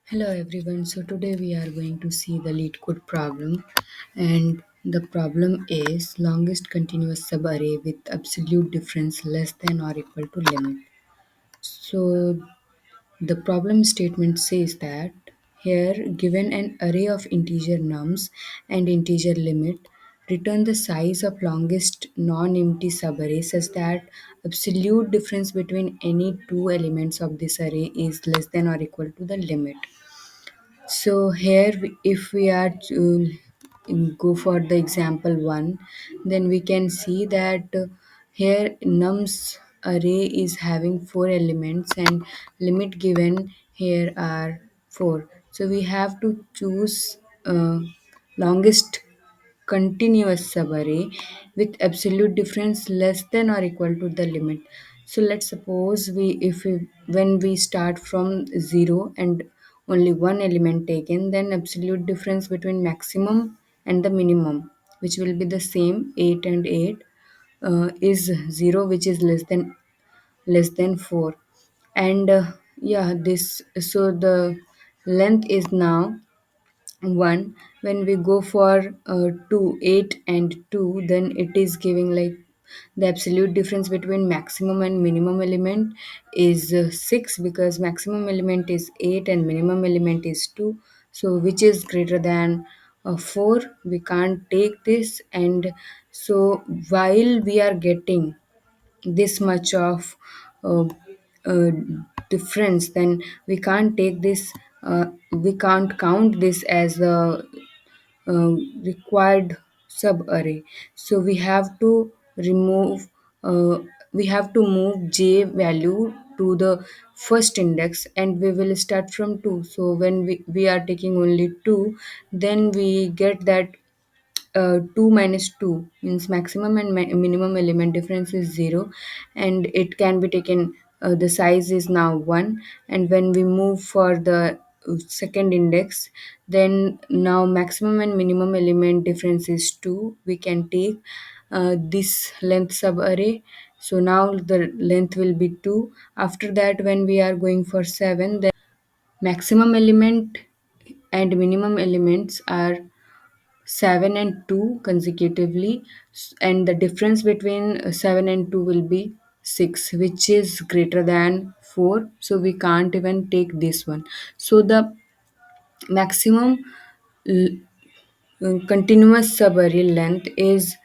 Hello everyone. So today we are going to see the lead code problem, and the problem is longest continuous subarray with absolute difference less than or equal to limit. So the problem statement says that here, given an array of integer nums and integer limit, return the size of longest non-empty subarray such that absolute difference between any two elements of this array is less than or equal to the limit. So here, if we are to go for the example one, then we can see that here nums array is having four elements and limit given here are four. So we have to choose longest continuous subarray with absolute difference less than or equal to the limit. So let's suppose we if we when we start from 0 and only one element taken, then absolute difference between maximum and the minimum, which will be the same 8 and 8, is 0, which is less than 4. And yeah, this so the length is now 1. When we go for 2 8 and 2, then it is giving like the absolute difference between maximum and minimum element is 6, because maximum element is 8 and minimum element is 2, so which is greater than 4. We can't take this. And so while we are getting this much of uh, uh, difference, then we can't take this, we can't count this as a uh, required subarray. So we have to remove, we have to move j value to the first index, and we will start from 2. So when we are taking only 2, then we get that 2 minus 2 means maximum and minimum element difference is 0, and it can be taken, the size is now 1. And when we move for the second index, then now maximum and minimum element difference is 2. We can take this length subarray. So now the length will be 2. After that, when we are going for 7, then maximum element and minimum elements are 7 and 2 consecutively, and the difference between 7 and 2 will be 6, which is greater than 4, so we can't even take this one. So the maximum l- continuous subarray length is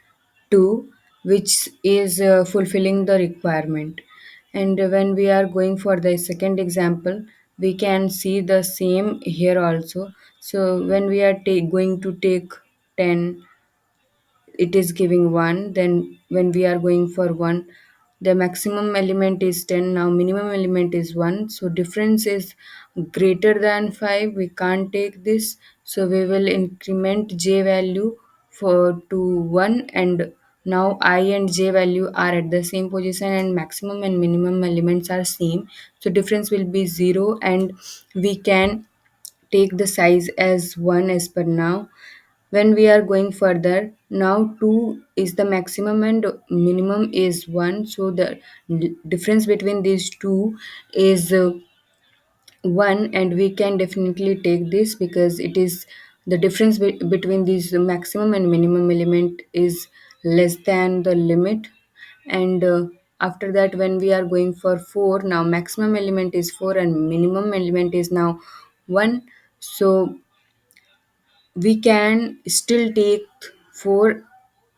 2, which is fulfilling the requirement. And when we are going for the second example, we can see the same here also. So when we are going to take 10, it is giving 1. Then when we are going for 1, the maximum element is 10, now minimum element is 1, so difference is greater than 5. We can't take this, so we will increment j value for to 1. And now I and j value are at the same position, and maximum and minimum elements are same, so difference will be 0, and we can take the size as 1 as per now. When we are going further, now 2 is the maximum and minimum is 1, so the difference between these two is 1, and we can definitely take this because it is the difference between these maximum and minimum element is less than the limit. And after that, when we are going for 4, now maximum element is 4 and minimum element is now 1, so we can still take 4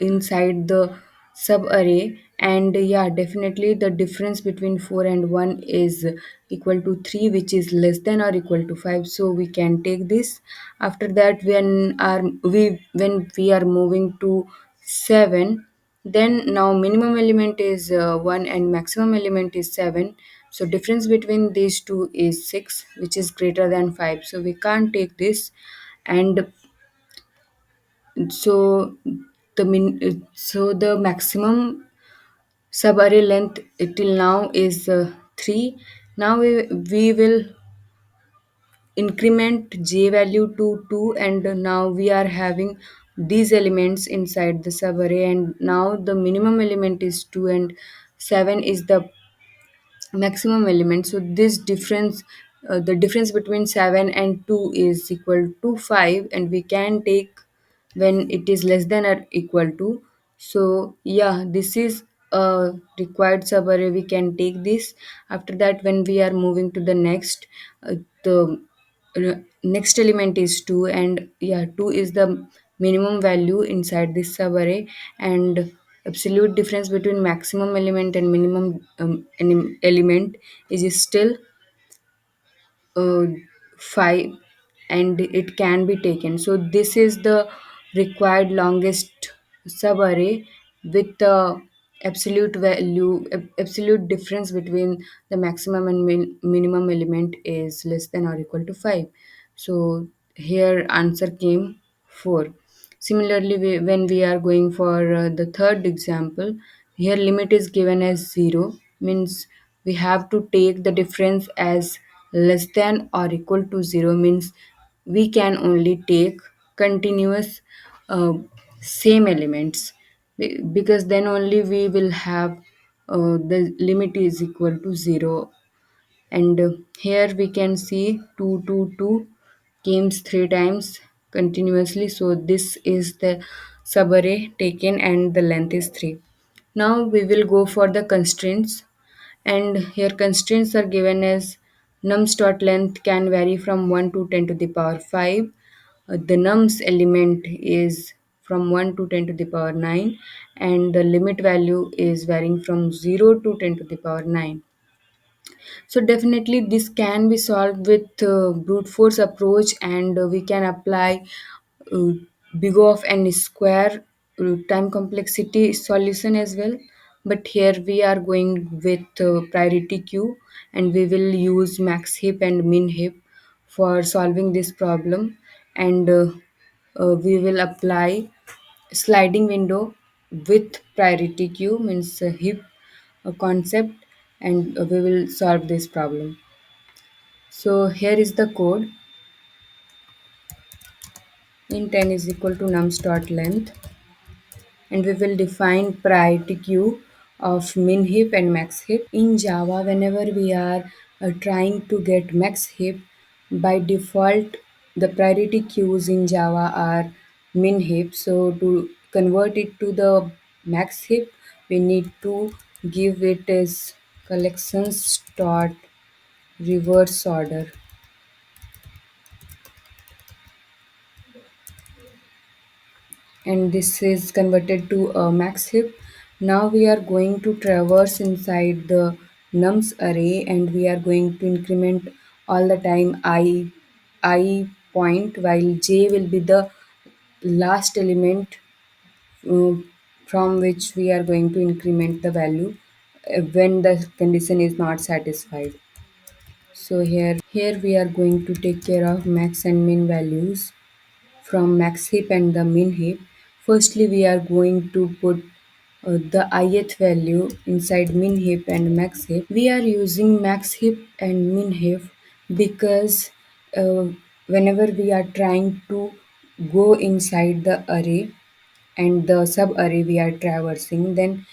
inside the subarray. And yeah, definitely the difference between 4 and 1 is equal to 3, which is less than or equal to 5, so we can take this. After that, when we are moving to 7, then now minimum element is 1 and maximum element is 7, so difference between these two is 6, which is greater than 5, so we can't take this. And so the maximum subarray length till now is 3. Now we will increment j value to 2, and now we are having these elements inside the subarray, and now the minimum element is 2 and 7 is the maximum element. So this difference the difference between 7 and 2 is equal to 5, and we can take when it is less than or equal to. So yeah, this is a required subarray, we can take this. After that, when we are moving to the next, the next element is 2, and yeah, 2 is the minimum value inside this subarray, and absolute difference between maximum element and minimum element is still 5, and it can be taken. So this is the required longest subarray with the absolute value, absolute difference between the maximum and minimum element is less than or equal to 5. So here answer came 4. Similarly, when we are going for the third example, here limit is given as 0, means we have to take the difference as less than or equal to 0, means we can only take continuous uh, same elements, because then only we will have the limit is equal to 0. And here we can see 2 2 2 games 3 times continuously, so this is the subarray taken and the length is 3. Now we will go for the constraints, and here constraints are given as nums dot length can vary from 1 to 10 to the power 5. The nums element is from 1 to 10 to the power 9, and the limit value is varying from 0 to 10 to the power 9. So definitely this can be solved with brute force approach, and we can apply uh, big of n square time complexity solution as well. But here we are going with priority queue, and we will use max heap and min heap for solving this problem. And we will apply sliding window with priority queue, means heap concept, and we will solve this problem. So here is the code. Int n is equal to nums dot length, and we will define priority queue of min heap and max heap. In Java, whenever we are trying to get max heap, by default the priority queues in Java are min heap. So to convert it to the max heap, we need to give it as collections dot reverse order, and this is converted to a max heap. Now we are going to traverse inside the nums array, and we are going to increment all the time I point, while j will be the last element uh, from which we are going to increment the value when the condition is not satisfied. So here we are going to take care of max and min values from max heap and the min heap. Firstly, we are going to put the ith value inside min heap and max heap. We are using max heap and min heap because uh, whenever we are trying to go inside the array and the sub array we are traversing, then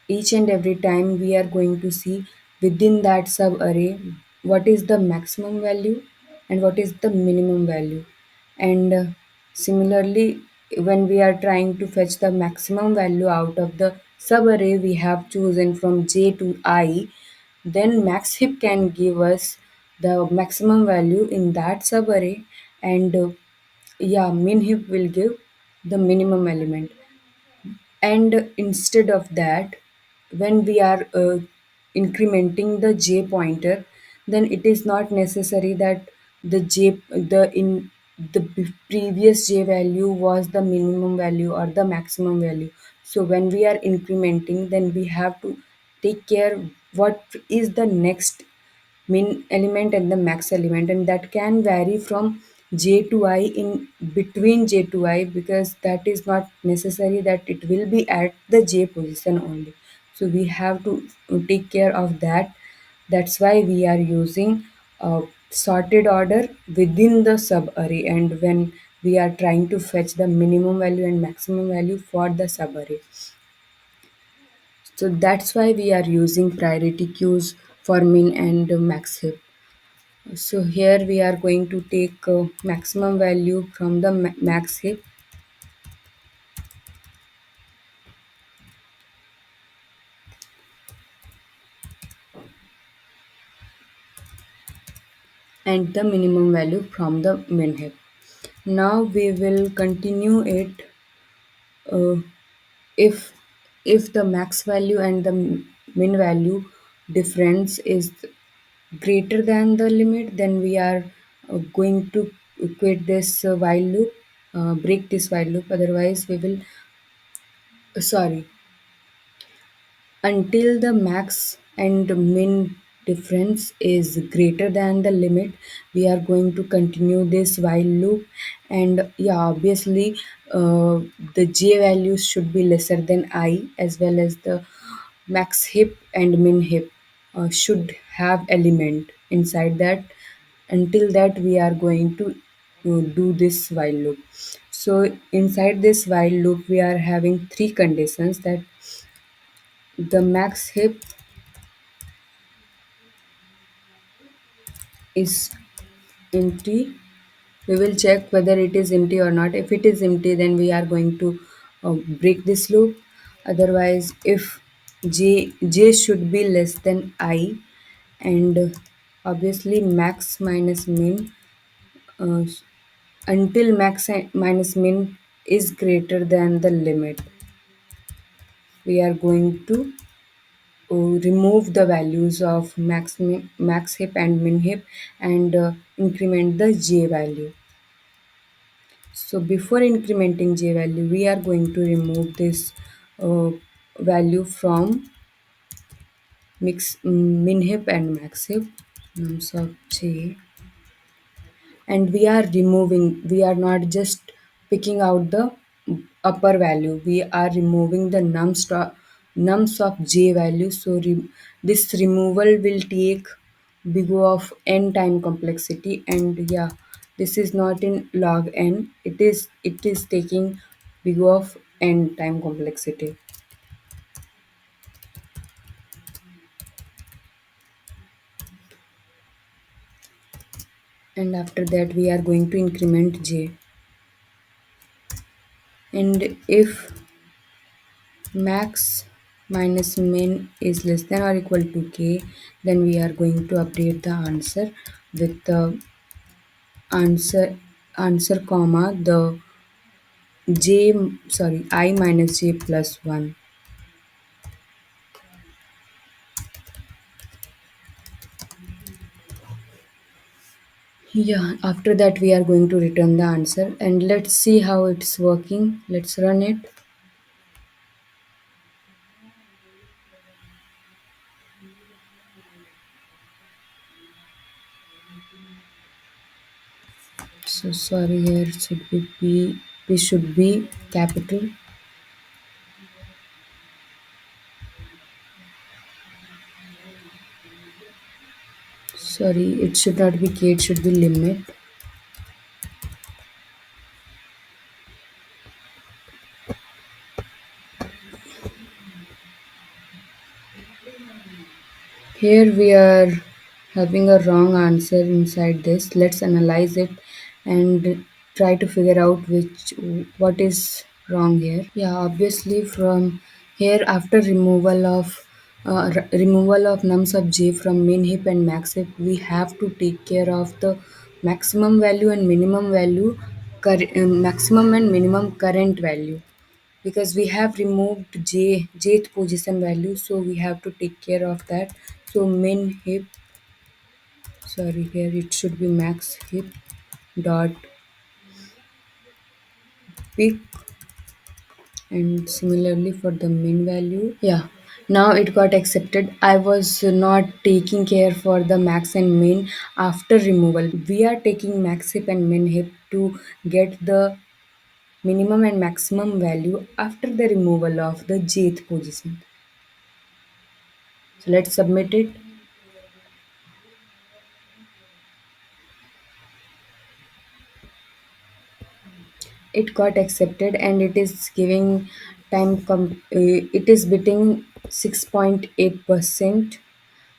each and every time we are going to see within that sub array what is the maximum value and what is the minimum value. And similarly, when we are trying to fetch the maximum value out of the sub array we have chosen from j to I, then max heap can give us the maximum value in that sub array, and yeah, min heap will give the minimum element. And instead of that, when we are incrementing the j pointer, then it is not necessary that the previous j value was the minimum value or the maximum value. So when we are incrementing, then we have to take care what is the next min element and the max element, and that can vary from j to I in between j to I, because that is not necessary that it will be at the j position only. So we have to take care of that. That's why we are using sorted order within the sub array, and when we are trying to fetch the minimum value and maximum value for the sub array. So that's why we are using priority queues for min and max heap. So here we are going to take maximum value from the max heap and the minimum value from the min heap. Now we will continue it uh, if the max value and the min value difference is greater than the limit, then we are going to quit this while loop, break this while loop. Otherwise we will sorry, until the max and min difference is greater than the limit, we are going to continue this while loop. And yeah, obviously the j values should be lesser than I, as well as the max heap and min heap should have element inside that. Until that we are going to do this while loop. So inside this while loop we are having three conditions: that the max heap is empty. We will check whether it is empty or not. If it is empty, then we are going to break this loop. Otherwise, if j should be less than I, and obviously max minus min, uh, until max minus min is greater than the limit, we are going to remove the values of max heap and min heap, and increment the j value. So before incrementing j value, we are going to remove this uh, value from min heap and max heap, nums of j, and we are not just picking out the upper value, we are removing the nums of j value. So this removal will take big O of n time complexity, and yeah, this is not in log n, it is taking big O of n time complexity. And after that we are going to increment j, and if max minus min is less than or equal to k, then we are going to update the answer with the answer comma the j, sorry, I minus j plus 1. Yeah, after that we are going to return the answer, and let's see how it's working. Let's run it. So sorry, here should be p should be capital. Sorry, it should not be k, it should be limit. Here we are having a wrong answer inside this. Let's analyze it and try to figure out which what is wrong here. Yeah, obviously from here, after removal of nums of j from min heap and max heap, we have to take care of the maximum value and minimum value, maximum and minimum current value, because we have removed jth position value, so we have to take care of that. So min heap, sorry, here it should be max heap dot pick, and similarly for the min value. Yeah, now it got accepted. I was not taking care for the max and min. After removal we are taking max heap and min heap to get the minimum and maximum value after the removal of the jth position. So let's submit it. It got accepted, and it is giving it is bidding 6.8%.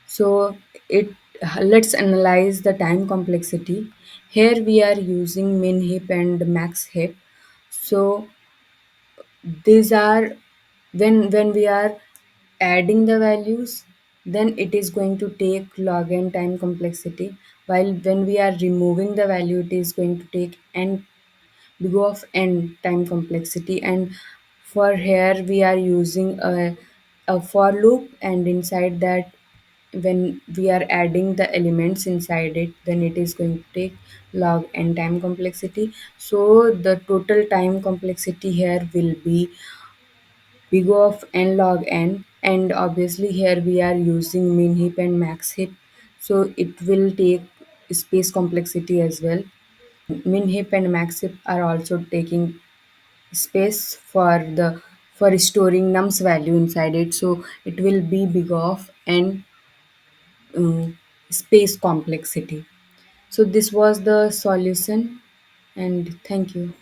So it let's analyze the time complexity. Here we are using min heap and max heap. So these are when we are adding the values, then it is going to take log n time complexity, while when we are removing the value it is going to take n big of n time complexity. And for here we are using a for loop, and inside that, when we are adding the elements inside it, then it is going to take log n time complexity. So the total time complexity here will be big of n log n, and obviously here we are using min heap and max heap, so it will take space complexity as well. Min heap and max heap are also taking space for storing nums value inside it, so it will be big of n space complexity. So this was the solution, and thank you.